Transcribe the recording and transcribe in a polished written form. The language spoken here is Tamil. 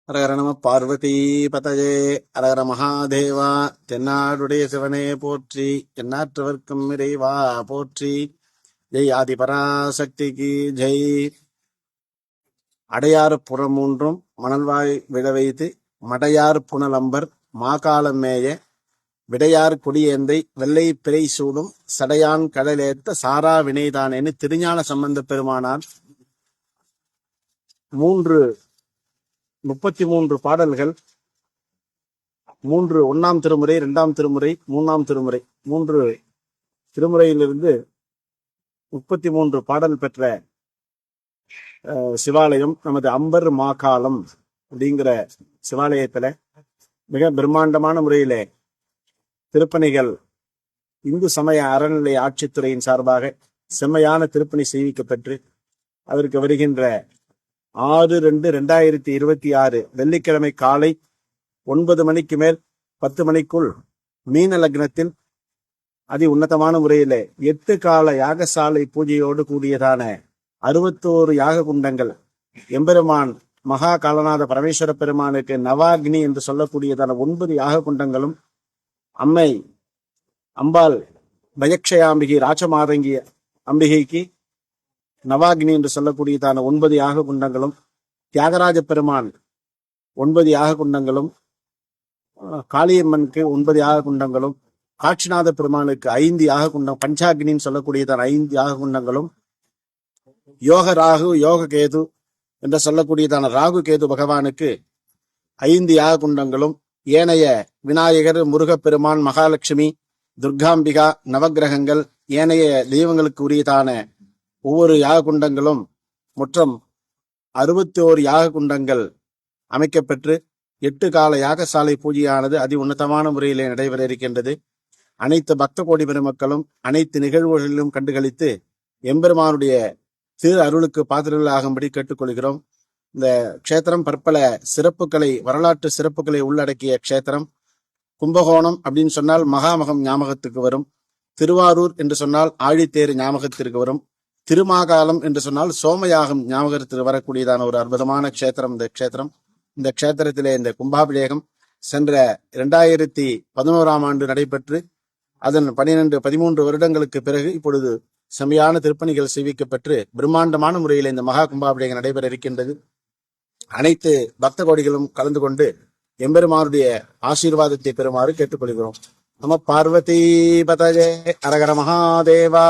அரகர நம பார்வதி பதஜே அரகர மகாதேவா. தென்னாடுடைய சிவனே போற்றி, எந்நாற்றவர்க்கும் இறைவா போற்றி. ஜெய் ஆதி பராசக்திக்கு ஜெய். அடையாறு புறமூன்றும் மணல்வாய் விழ வைத்து மடையார் புனலம்பர் மாகாலம் மேய விடையார் கொடியேந்தை வெள்ளை பிறை சூடும் சடையான் கடலேத்த சாரா வினைதானேன்னு திருஞான சம்பந்த பெருமானார் 33 பாடல்கள், 1ஆம் திருமுறை, 2ஆம் திருமுறை, 3ஆம் திருமுறை, 3 திருமுறையிலிருந்து 33 பாடல் பெற்ற சிவாலயம் நமது அம்பர் மாகாளம் அப்படிங்கிற சிவாலயத்துல மிக பிரம்மாண்டமான முறையிலே திருப்பணிகள் இந்து சமய அறநிலை ஆட்சித்துறையின் சார்பாக செம்மையான திருப்பணி செய்விக்கப்பெற்று அதற்கு வருகின்ற 6/2/2026 வெள்ளிக்கிழமை காலை 9 மணிக்கு மேல் 10 மணிக்குள் மீன லக்னத்தில் அதி உன்னதமான முறையிலே 8 கால யாகசாலை பூஜையோடு கூடியதான 61 யாக குண்டங்கள் எம்பெருமான் மகா காலநாத பரமேஸ்வர பெருமானுக்கு நவாக்னி என்று சொல்லக்கூடியதான 9 யாக குண்டங்களும், அம்மை அம்பாள் பயக்ஷயாம்பிகை ராஜமாதங்கி அம்பிகைக்கு நவாக்னி என்று சொல்லக்கூடியதான 9 யாக குண்டங்களும், தியாகராஜ பெருமான் 9 யாக குண்டங்களும், காளியம்மனுக்கு 9 யாக குண்டங்களும், காட்சிநாத பெருமானுக்கு 5 யாக குண்டம், பஞ்சாக்னின்னு சொல்லக்கூடியதான 5 யாக குண்டங்களும், யோக ராகு யோக கேது என்று சொல்லக்கூடியதான ராகு கேது பகவானுக்கு 5 யாக குண்டங்களும், ஏனைய விநாயகர், முருகப்பெருமான், மகாலட்சுமி, துர்காம்பிகா, நவகிரகங்கள், ஏனைய தெய்வங்களுக்கு உரியதான ஒவ்வொரு யாக குண்டங்களும் மொத்தம் 61 யாக குண்டங்கள் அமைக்கப்பெற்று 8 கால யாகசாலை பூஜையானது அதி உன்னதமான முறையிலே நடைபெற இருக்கின்றது. அனைத்து பக்த கோடி பெருமக்களும் அனைத்து நிகழ்வுகளிலும் கண்டுகளித்து எம்பெருமானுடைய திரு அருளுக்கு பாத்திரங்கள் ஆகும்படி கேட்டுக்கொள்கிறோம். இந்த க்ஷேத்திரம் பற்பல சிறப்புகளை, வரலாற்று சிறப்புகளை உள்ளடக்கிய க்ஷேத்திரம். கும்பகோணம் அப்படின்னு சொன்னால் மகாமகம் ஞாபகத்துக்கு வரும். திருவாரூர் என்று சொன்னால் ஆழித்தேர் ஞாபகத்திற்கு வரும். திருமாகாலம் என்று சொன்னால் சோமயாகம் ஞாபகத்திற்கு வரக்கூடியதான ஒரு அற்புதமான க்ஷேத்திரம் இந்த க்ஷேத்திரம். இந்த க்ஷேத்திரத்திலே இந்த கும்பாபிஷேகம் சென்ற 2011ஆம் ஆண்டு நடைபெற்று அதன் 13 வருடங்களுக்கு பிறகு இப்பொழுது செம்மையான திருப்பணிகள் செய்விக்கப்பெற்று பிரம்மாண்டமான முறையில் இந்த மகா கும்பாபிஷேகம் நடைபெற இருக்கின்றது. அனைத்து பக்த கோடிகளும் கலந்து கொண்டு எம்பெருமானுடைய ஆசீர்வாதத்தை பெறுமாறு கேட்டுக்கொள்கிறோம். நம பார்வதி பதஜே அரகர மகாதேவா.